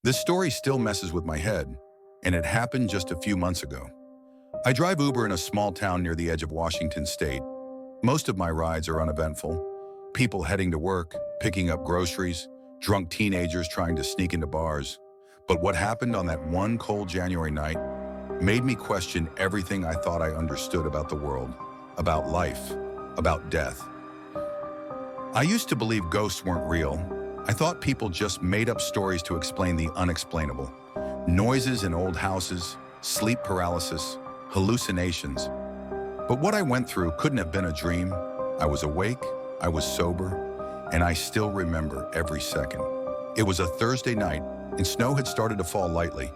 This story still messes with my head, and it happened just a few months ago. I drive Uber in a small town near the edge of Washington State. Most of my rides are uneventful. People heading to work, picking up groceries, drunk teenagers trying to sneak into bars. But what happened on that one cold January night made me question everything I thought I understood about the world, about life, about death. I used to believe ghosts weren't real. I thought people just made up stories to explain the unexplainable. Noises in old houses, sleep paralysis, hallucinations. But what I went through couldn't have been a dream. I was awake, I was sober, and I still remember every second. It was a Thursday night, and snow had started to fall lightly.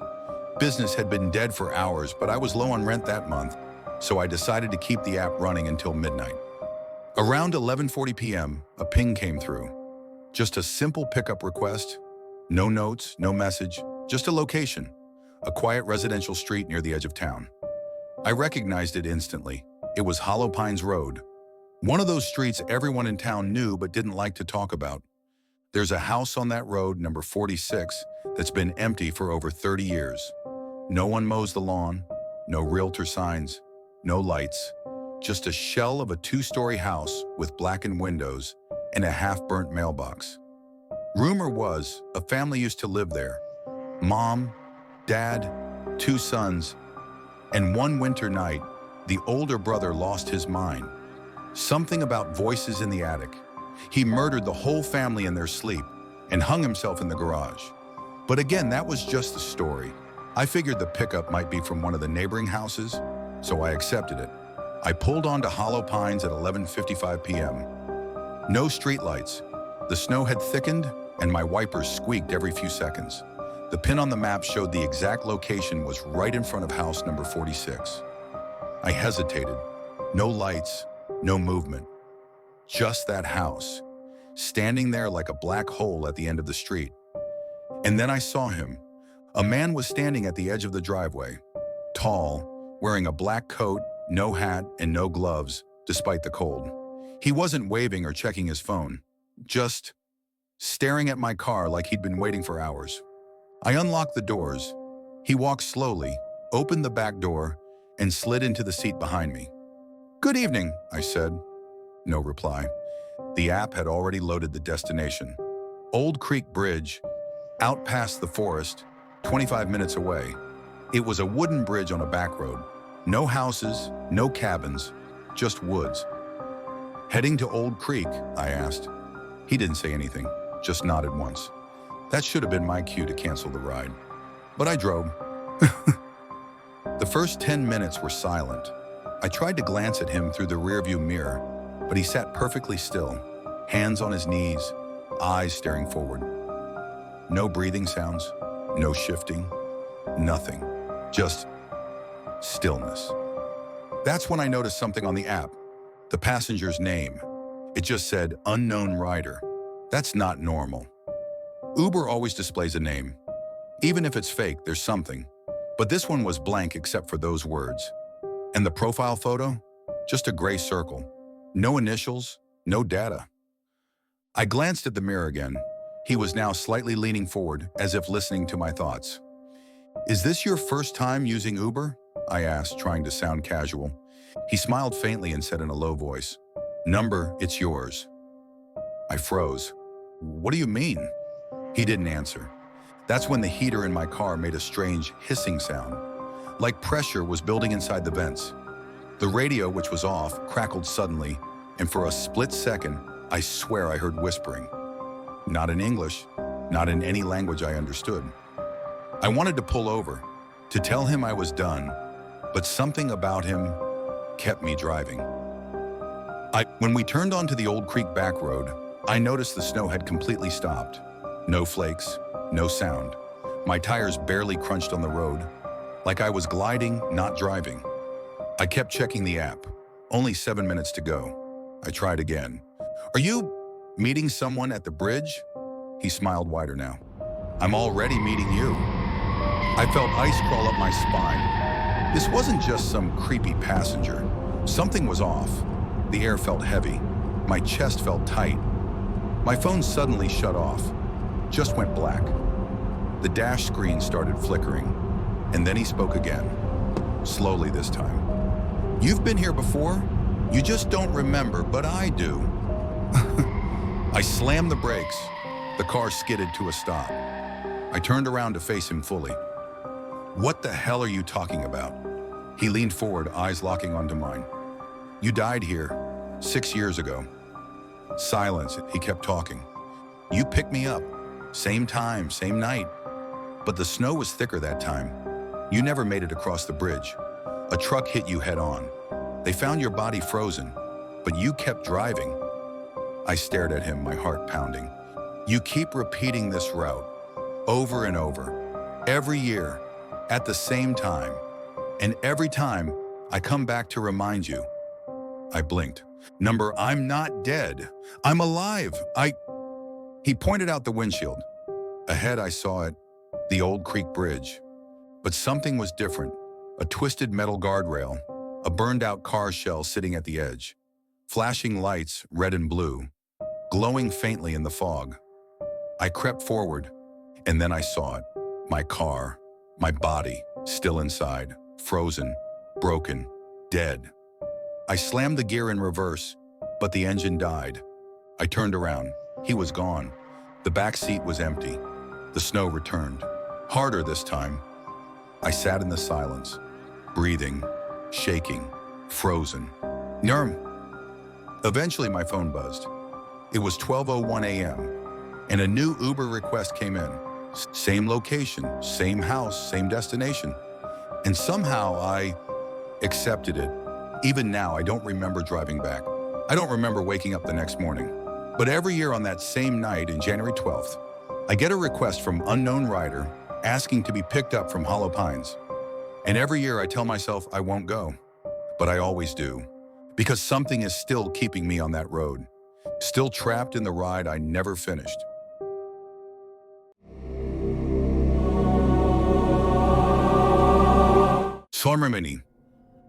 Business had been dead for hours, but I was low on rent that month, so I decided to keep the app running until midnight. Around 11:40 p.m., a ping came through. Just a simple pickup request. No notes, no message, just a location. A quiet residential street near the edge of town. I recognized it instantly. It was Hollow Pines Road. One of those streets everyone in town knew but didn't like to talk about. There's a house on that road, number 46, that's been empty for over 30 years. No one mows the lawn, no realtor signs, no lights. Just a shell of a two-story house with blackened windows and a half-burnt mailbox. Rumor was a family used to live there. Mom, dad, two sons, and one winter night, the older brother lost his mind. Something about voices in the attic. He murdered the whole family in their sleep and hung himself in the garage. But again, that was just the story. I figured the pickup might be from one of the neighboring houses, so I accepted it. I pulled onto Hollow Pines at 11:55 p.m. No streetlights. The snow had thickened, and my wipers squeaked every few seconds. The pin on the map showed the exact location was right in front of house number 46. I hesitated. No lights, no movement. Just that house, standing there like a black hole at the end of the street. And then I saw him. A man was standing at the edge of the driveway, tall, wearing a black coat, no hat, and no gloves, despite the cold. He wasn't waving or checking his phone, just staring at my car like he'd been waiting for hours. I unlocked the doors. He walked slowly, opened the back door, and slid into the seat behind me. "Good evening," I said. No reply. The app had already loaded the destination. Old Creek Bridge, out past the forest, 25 minutes away. It was a wooden bridge on a back road. No houses, no cabins, just woods. "Heading to Old Creek?" I asked. He didn't say anything, just nodded once. That should have been my cue to cancel the ride. But I drove. The first 10 minutes were silent. I tried to glance at him through the rearview mirror, but he sat perfectly still, hands on his knees, eyes staring forward. No breathing sounds, no shifting, nothing, just stillness. That's when I noticed something on the app, the passenger's name. It just said, "Unknown rider." That's not normal. Uber always displays a name. Even if it's fake, there's something. But this one was blank except for those words. And the profile photo? Just a gray circle. No initials, no data. I glanced at the mirror again. He was now slightly leaning forward, as if listening to my thoughts. "Is this your first time using Uber?" I asked, trying to sound casual. He smiled faintly and said in a low voice, "Number, it's yours." I froze. "What do you mean?" He didn't answer. That's when the heater in my car made a strange hissing sound, like pressure was building inside the vents. The radio, which was off, crackled suddenly, and for a split second, I swear I heard whispering. Not in English, not in any language I understood. I wanted to pull over, to tell him I was done, but something about him kept me driving. When we turned onto the Old Creek back road, I noticed the snow had completely stopped. No flakes, no sound. My tires barely crunched on the road, like I was gliding, not driving. I kept checking the app. Only 7 minutes to go. I tried again. "Are you meeting someone at the bridge?" He smiled wider now. "I'm already meeting you." I felt ice crawl up my spine. This wasn't just some creepy passenger. Something was off. The air felt heavy. My chest felt tight. My phone suddenly shut off. Just went black. The dash screen started flickering, and then he spoke again, slowly this time. "You've been here before? You just don't remember, but I do." I slammed the brakes. The car skidded to a stop. I turned around to face him fully. "What the hell are you talking about?" He leaned forward, eyes locking onto mine. "You died here 6 years ago." Silence. He kept talking. "You picked me up. Same time, same night. But the snow was thicker that time. You never made it across the bridge. A truck hit you head on. They found your body frozen, but you kept driving." I stared at him, my heart pounding. "You keep repeating this route over and over, every year, at the same time. And every time, I come back to remind you." I blinked. I'm not dead. I'm alive. He pointed out the windshield. Ahead, I saw it, the old creek bridge. But something was different. A twisted metal guardrail, a burned-out car shell sitting at the edge, flashing lights, red and blue, glowing faintly in the fog. I crept forward, and then I saw it. My car, my body, still inside, frozen, broken, dead. I slammed the gear in reverse, but the engine died. I turned around. He was gone. The back seat was empty. The snow returned, harder this time. I sat in the silence, breathing, shaking, frozen. Nurm. Eventually my phone buzzed. It was 12:01 a.m., and a new Uber request came in. Same location, same house, same destination. And somehow I accepted it. Even now, I don't remember driving back. I don't remember waking up the next morning. But every year on that same night, in January 12th, I get a request from unknown rider asking to be picked up from Hollow Pines. And every year I tell myself I won't go. But I always do. Because something is still keeping me on that road. Still trapped in the ride I never finished. Somermini.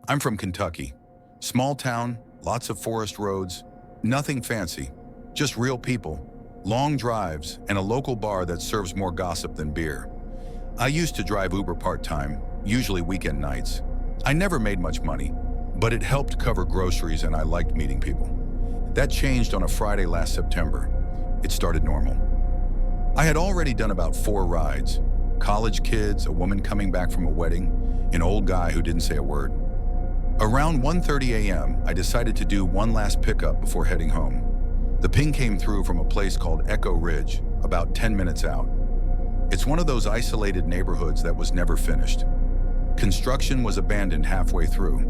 I'm from Kentucky. Small town, lots of forest roads, nothing fancy, just real people, long drives, and a local bar that serves more gossip than beer. I used to drive Uber part-time, usually weekend nights. I never made much money, but it helped cover groceries and I liked meeting people. That changed on a Friday last September. It started normal. I had already done about 4 rides. College kids, a woman coming back from a wedding, an old guy who didn't say a word. Around 1:30 a.m., I decided to do one last pickup before heading home. The ping came through from a place called Echo Ridge, about 10 minutes out. It's one of those isolated neighborhoods that was never finished. Construction was abandoned halfway through.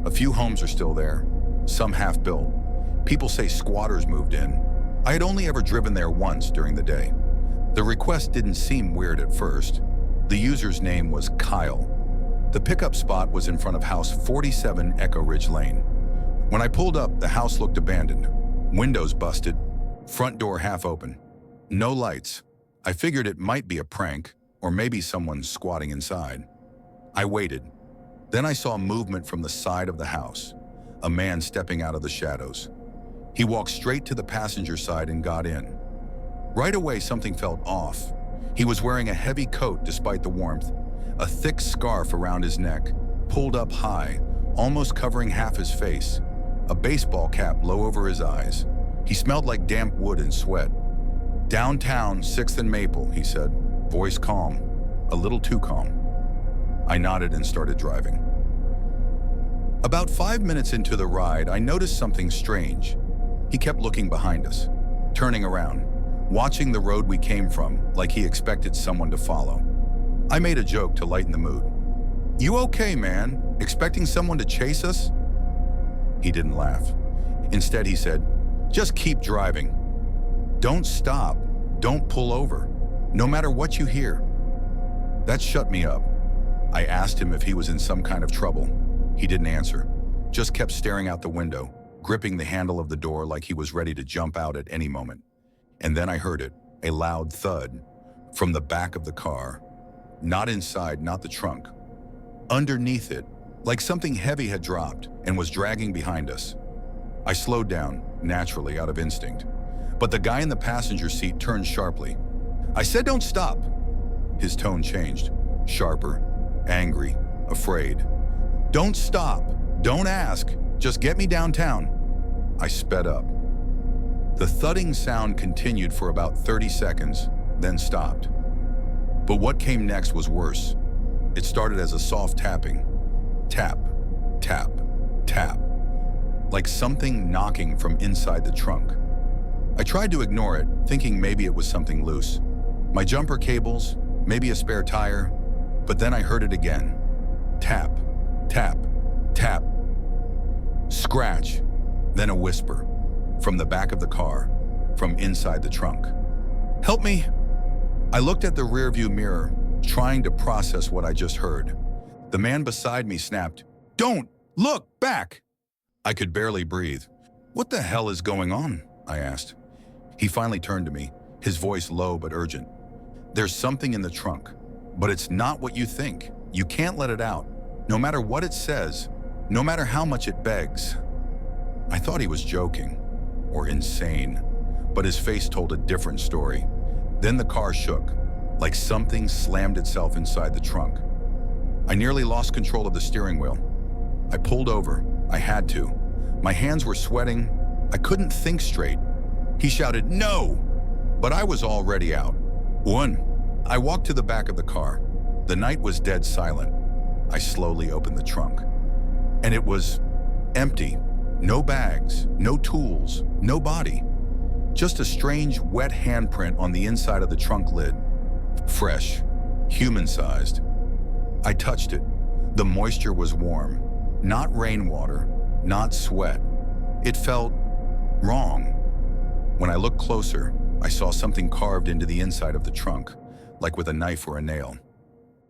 A few homes are still there, some half-built. People say squatters moved in. I had only ever driven there once during the day. The request didn't seem weird at first. The user's name was Kyle. The pickup spot was in front of house 47 Echo Ridge Lane. When I pulled up, the house looked abandoned. Windows busted, front door half open. No lights. I figured it might be a prank, or maybe someone squatting inside. I waited. Then I saw movement from the side of the house, a man stepping out of the shadows. He walked straight to the passenger side and got in. Right away, something felt off. He was wearing a heavy coat despite the warmth, a thick scarf around his neck, pulled up high, almost covering half his face, a baseball cap low over his eyes. He smelled like damp wood and sweat. "Downtown, 6th and Maple," he said, voice calm, a little too calm. I nodded and started driving. About 5 minutes into the ride, I noticed something strange. He kept looking behind us, turning around, watching the road we came from like he expected someone to follow. I made a joke to lighten the mood. "You okay, man? Expecting someone to chase us?" He didn't laugh. Instead, he said, "Just keep driving. Don't stop. Don't pull over. No matter what you hear." That shut me up. I asked him if he was in some kind of trouble. He didn't answer, just kept staring out the window, gripping the handle of the door like he was ready to jump out at any moment. And then I heard it, a loud thud, from the back of the car. Not inside, not the trunk. Underneath it, like something heavy had dropped and was dragging behind us. I slowed down, naturally, out of instinct. But the guy in the passenger seat turned sharply. I said, "Don't stop." His tone changed, sharper, angry, afraid. "Don't stop. Don't ask. Just get me downtown." I sped up. The thudding sound continued for about 30 seconds, then stopped. But what came next was worse. It started as a soft tapping. Tap, tap, tap. Like something knocking from inside the trunk. I tried to ignore it, thinking maybe it was something loose. My jumper cables, maybe a spare tire, but then I heard it again. Tap, tap, tap. Scratch, then a whisper. From the back of the car, from inside the trunk. "Help me!" I looked at the rearview mirror, trying to process what I just heard. The man beside me snapped, "Don't! Look! Back!" I could barely breathe. "What the hell is going on?" I asked. He finally turned to me, his voice low but urgent. "There's something in the trunk, but it's not what you think. You can't let it out, no matter what it says, no matter how much it begs." I thought he was joking, or insane, but his face told a different story. Then the car shook, like something slammed itself inside the trunk. I nearly lost control of the steering wheel. I pulled over. I had to. My hands were sweating. I couldn't think straight. He shouted, "No!" But I was already out. One. I walked to the back of the car. The night was dead silent. I slowly opened the trunk. And it was empty. No bags, no tools, no body. Just a strange, wet handprint on the inside of the trunk lid. Fresh, human-sized. I touched it. The moisture was warm. Not rainwater, not sweat. It felt wrong. When I looked closer, I saw something carved into the inside of the trunk, like with a knife or a nail.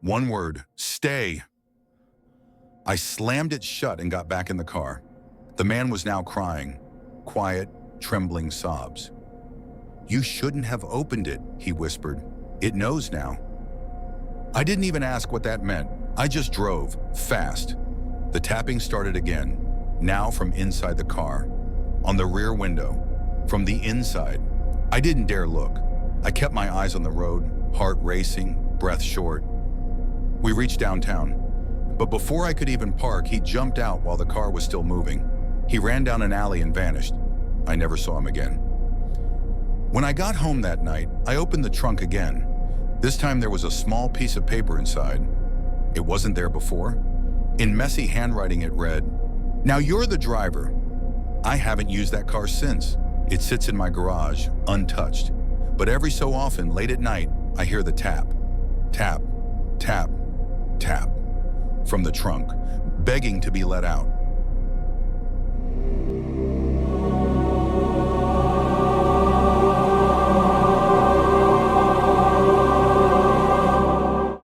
One word, "Stay." I slammed it shut and got back in the car. The man was now crying, quiet, trembling sobs. "You shouldn't have opened it," he whispered. "It knows now." I didn't even ask what that meant. I just drove, fast. The tapping started again, now from inside the car, on the rear window, from the inside. I didn't dare look. I kept my eyes on the road, heart racing, breath short. We reached downtown, but before I could even park, he jumped out while the car was still moving. He ran down an alley and vanished. I never saw him again. When I got home that night, I opened the trunk again. This time there was a small piece of paper inside. It wasn't there before. In messy handwriting it read, "Now you're the driver. I haven't used that car since. It sits in my garage, untouched. But every so often, late at night, I hear the tap, tap, tap, tap from the trunk, begging to be let out.